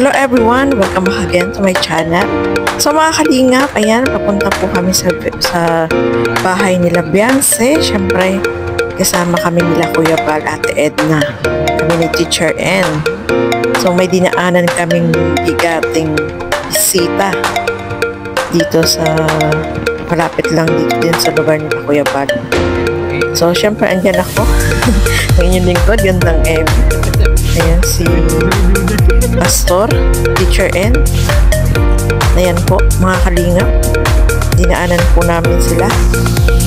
Hello everyone! Welcome back again to my channel. So mga kalingap, ayan, papunta po kami sa bahay nila Beyonce. Siyempre, kasama kami nila Kuya Bal, Ate Edna, kami ni Teacher N. So may dinaanan kaming bigating bisita dito sa malapit lang dito din sa lugar nila Kuya Bal. So siyempre, andyan ako. Ang inyong lingkod, gandang M. Ayan si Pastor, Teacher N. Ayan po, mga kalingap. Dinaanan po namin sila.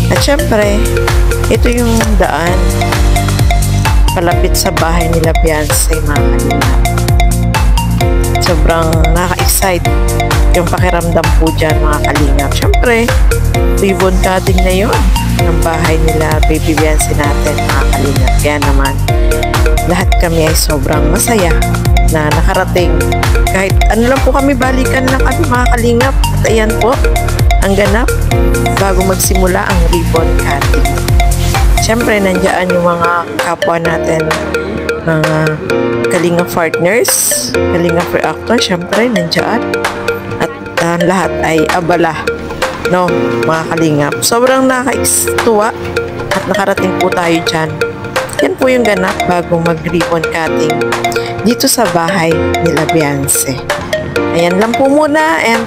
At syempre, ito yung daan palapit sa bahay nila Beyonce, mga kalingap. Sobrang nakaka-excite yung pakiramdam po dyan, mga kalingap. Syempre, ribbon cutting na yun ng bahay nila Baby Beyonce natin, mga kalingap. Kaya naman, lahat kami ay sobrang masaya na nakarating. Kahit ano lang po kami, balikan lang kami, mga kalingap. At ayan po, ang ganap bago magsimula ang ribbon cutting. Siyempre, nandiyan yung mga kapwa natin, mga kalingap partners, kalingap reactor, siyempre, nandiyan. At lahat ay abala, no, mga kalingap. Sobrang nakakaistuwa at nakarating po tayo dyan. Yan po yung ganap bago mag-ribbon cutting dito sa bahay nila Beyonce. Ayan lang po muna, and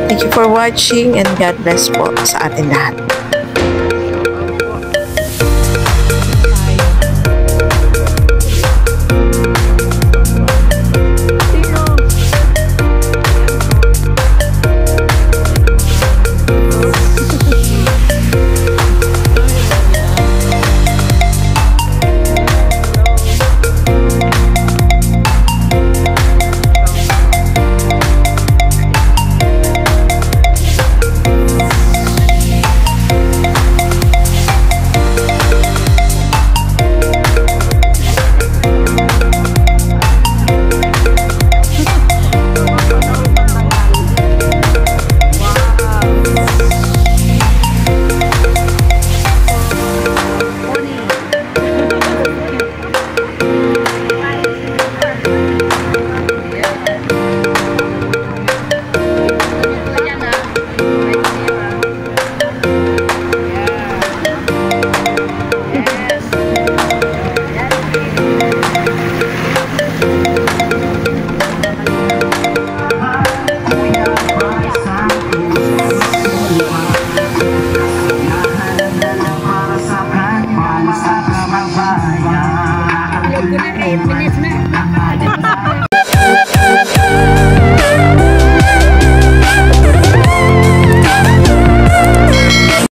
thank you for watching, and God bless po sa atin lahat. Minutes na.